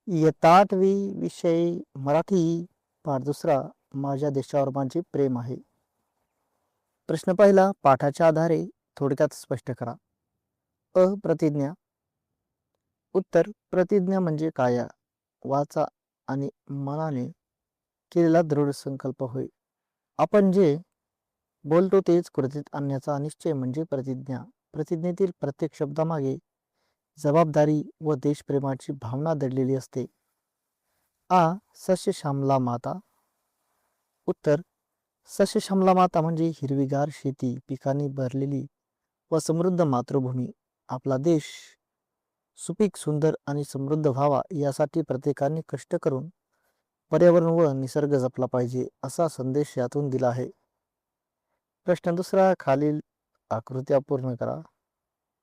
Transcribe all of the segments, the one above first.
इयत्ता 8वी विषय मराठी पाठ दुसरा माझ्या देशावर माझे प्रेम आहे. प्रश्न पहिला पाठाच्या आधारे थोडक्यात स्पष्ट करा. प्रतिज्ञा. उत्तर प्रतिज्ञा म्हणजे काया वाचा आणि मनाने केलेला दृढ संकल्प होय. आपण जे बोलतो तेच कृतीत आणण्याचा निश्चय म्हणजे प्रतिज्ञा. प्रतिज्ञेतील प्रत्येक शब्दामागे जबाबदारी व देशप्रेमाची भावना दडलेली असते. सस्य श्यामला माता. उत्तर सस्य श्यामला माता म्हणजे हिरवीगार शेती पिकांनी भरलेली व समृद्ध मातृभूमी. आपला देश सुपीक सुंदर आणि समृद्ध व्हावा यासाठी प्रत्येकाने कष्ट करून पर्यावरण व निसर्ग जपला पाहिजे असा संदेश यातून दिला आहे. प्रश्न दुसरा खालील आकृत्या पूर्ण करा.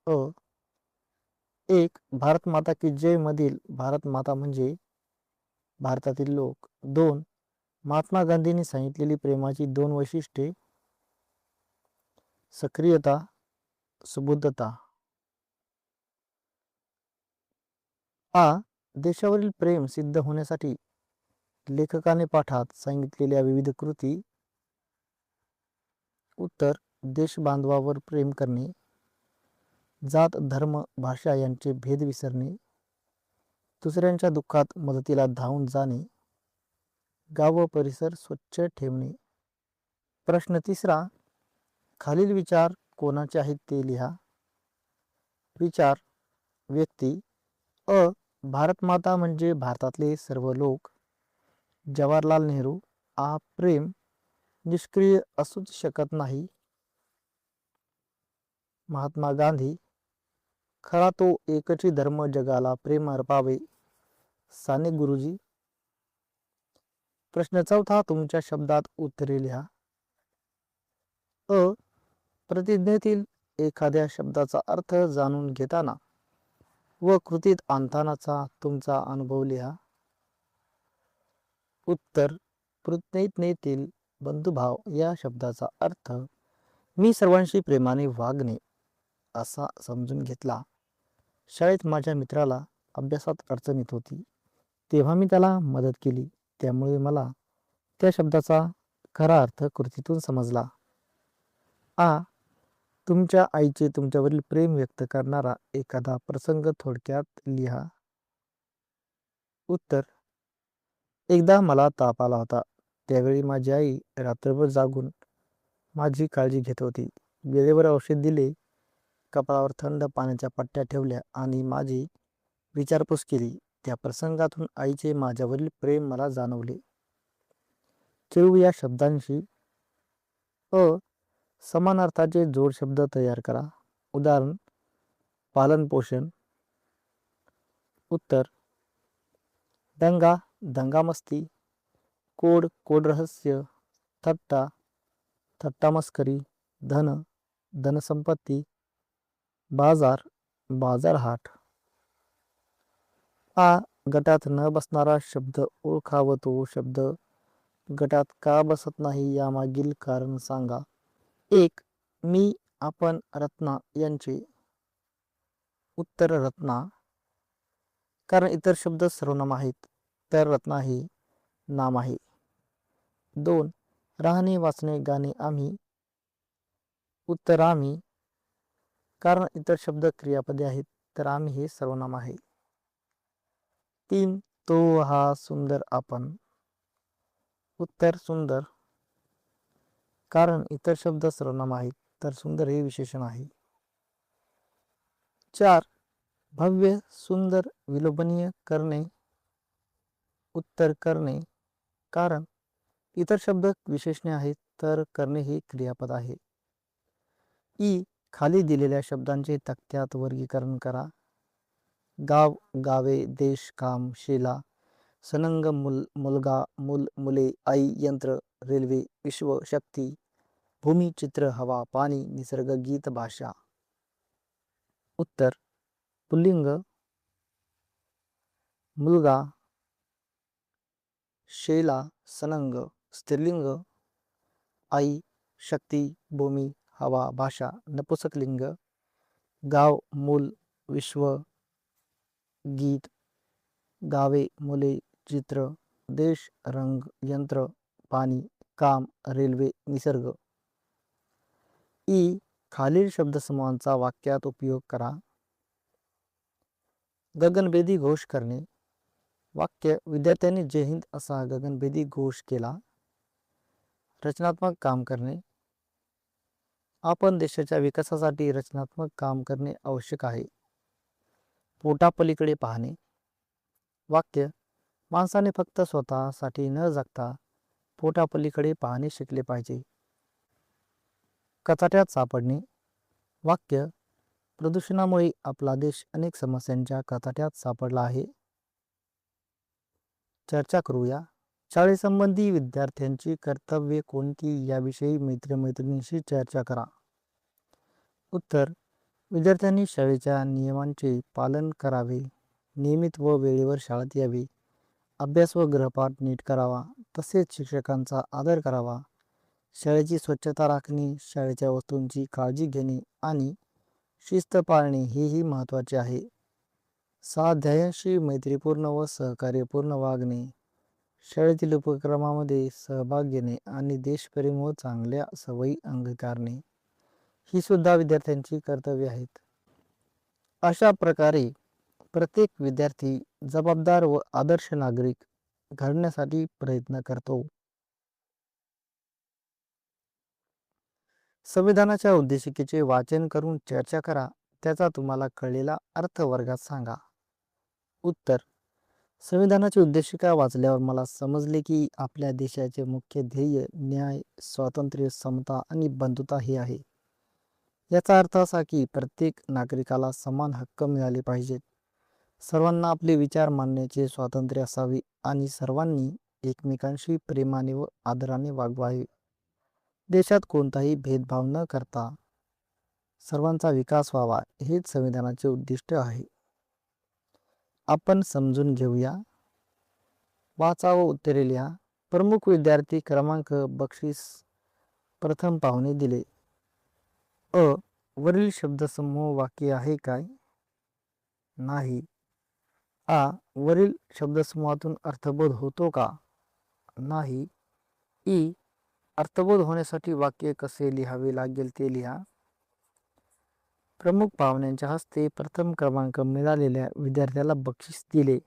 अ एक भारत माता की जय मधील भारत माता म्हणजे भारतातील लोक. 2 महात्मा गांधींनी सांगितलेली प्रेमाची 2 वैशिष्ट्ये. सक्रियता, सुबुद्धता. देशावरील प्रेम सिद्ध होण्यासाठी लेखकाने पाठात सांगितलेल्या विविध कृती. उत्तर देशबांधवावर प्रेम करणे, जात धर्म भाषा यांचे भेद विसरणे, दुसऱ्यांच्या दुःखात मदतीला धावून जाणे, गाव व परिसर स्वच्छ ठेवणे. प्रश्न तिसरा खालील विचार कोणाचे आहेत ते लिहा. विचार व्यक्ती. भारत माता म्हणजे भारतातले सर्व लोक. जवाहरलाल नेहरू. प्रेम निष्क्रिय असूच शकत नाही. महात्मा गांधी. खरा तो एकची धर्म जगाला प्रेम अर्पावे. साने गुरुजी. प्रश्न चौथा तुमच्या शब्दात उत्तरे लिहा. प्रतिज्ञेतील एखाद्या शब्दाचा अर्थ जाणून घेताना व कृतीत आणतानाचा तुमचा अनुभव लिहा. उत्तर प्रतिज्ञेतील बंधुभाव या शब्दाचा अर्थ मी सर्वांशी प्रेमाने वागणे असा समजून घेतला. शाळेत माझ्या मित्राला अभ्यासात अडचण येत होती तेव्हा मी त्याला मदत केली. त्यामुळे मला त्या शब्दाचा खरा अर्थ कृतीतून समजला. तुमच्या आईचे तुमच्यावरील प्रेम व्यक्त करणारा एखादा प्रसंग थोडक्यात लिहा. उत्तर एकदा मला ताप आला होता. त्यावेळी माझी आई रात्रभर जागून माझी काळजी घेत होती. वेळेवर औषध दिले, कपाळावर थंड पाण्याच्या पट्ट्या ठेवल्या आणि माझी विचारपूस केली. त्या प्रसंगातून आईचे माझ्यावरील प्रेम मला जाणवले. चिरू या शब्दांशी समान अर्थाचे जोड शब्द तयार करा. उदाहरण पालन पोषण. उत्तर दंगा दंगामस्ती, कोड कोड रहस्य, थट्टा थट्टा मस्करी, धन धनसंपत्ती, बाजार बाजारहाट. गटात न बसणारा शब्द ओळखा व तो शब्द गटात का बसत नाही यामागील कारण सांगा. 1 मी आपण रत्ना यांचे. उत्तर रत्ना कारण इतर शब्द सर्वनाम आहेत तर रत्ना हे नाम आहे. 2 राहणे वाचणे गाणे आम्ही. उत्तर आम्ही कारण इतर शब्द क्रियापदे आहेत तर आम्ही हे सर्वनाम आहे. 3 तो हा सुंदर आपण. उत्तर सुंदर कारण इतर शब्द सर्वनाम आहेत तर सुंदर हे विशेषण आहे. 4 भव्य सुंदर विलोभनीय करणे. उत्तर करणे कारण इतर शब्द विशेषणे आहेत तर करणे हे क्रियापद आहे. खाली दिलेल्या शब्दांचे तक्त्यात वर्गीकरण करा. गाव गावे देश काम शेला सनंग मुलगा मूल मुले आई यंत्र रेल्वे विश्व शक्ती भूमी चित्र हवा पाणी निसर्ग गीत भाषा. उत्तर पुल्लिंग मुलगा शेला सनंग स्त्रीलिंग आई शक्ती भूमी हवा भाषा नपुसकलिंग गाव मूल विश्व गीत गावे, मुले, चित्र, देश, रंग, यंत्र, पाणी, काम, रेल्वे, निसर्ग. ई. खालील शब्दसमूहांचा वाक्यात उपयोग करा. गगनभेदी घोष करणे. वाक्य: विद्यार्थ्यांनी जय हिंद असा गगनभेदी घोष केला. रचनात्मक काम करणे. आपण देशाच्या विकासासाठी रचनात्मक काम करणे आवश्यक आहे. पोटापलीकडे पाहणे. वाक्य: माणसाने फक्त स्वतःसाठी न जगता पोटापलीकडे पाहणे शिकले पाहिजे. कचाट्यात सापडणे. वाक्य: प्रदूषणामुळे आपला देश अनेक समस्यांच्या कचाट्यात सापडला आहे. चर्चा करूया. शाळेसंबंधी विद्यार्थ्यांची कर्तव्ये कोणती याविषयी मित्रमैत्रिणींशी चर्चा करा. उत्तर: विद्यार्थ्यांनी शाळेच्या नियमांचे पालन करावे. नियमित व वेळेवर शाळेत यावे. अभ्यास व गृहपाठ नीट करावा. तसेच शिक्षकांचा आदर करावा. शाळेची स्वच्छता राखणे, शाळेच्या वस्तूंची काळजी घेणे आणि शिस्त पाळणे हेही महत्त्वाचे आहे. स्वाध्यायांशी मैत्रीपूर्ण व सहकार्यपूर्ण वागणे, शाळेतील उपक्रमामध्ये सहभाग घेणे आणि देशप्रेम व चांगल्या सवयी अंगीकारणे ही सुद्धा विद्यार्थ्यांची कर्तव्ये आहेत. अशा प्रकारे प्रत्येक विद्यार्थी जबाबदार व आदर्श नागरिक घडण्यासाठी प्रयत्न करतो. संविधानाच्या उद्देशिकेचे वाचन करून चर्चा करा. त्याचा तुम्हाला कळलेला अर्थ वर्गात सांगा. उत्तर: संविधानाची उद्देशिका वाचल्यावर मला समजले की आपल्या देशाचे मुख्य ध्येय न्याय, स्वातंत्र्य, समता आणि बंधुता हे आहे. याचा अर्थ असा की प्रत्येक नागरिकाला समान हक्क मिळाले पाहिजेत. सर्वांना आपले विचार मांडण्याचे स्वातंत्र्य असावे आणि सर्वांनी एकमेकांशी प्रेमाने व आदराने वागवावे. देशात कोणताही भेदभाव न करता सर्वांचा विकास व्हावा हेच संविधानाचे उद्दिष्ट आहे. आपण समजून घेऊया. वाचा व उत्तरे लिहा. प्रमुख विद्यार्थी क्रमांक बक्षीस प्रथम पाहुणे दिले. अ. वरील शब्दसमूह वाक्य आहे काय? नाही. आ. वरील शब्दसमूहातून अर्थबोध होतो का? नाही. ई. अर्थबोध होण्यासाठी वाक्य कसे लिहावे लागेल ते लिहा. प्रमुख पाहुण्यांच्या हस्ते प्रथम क्रमांक मिळालेल्या विद्यार्थ्याला बक्षीस दिले.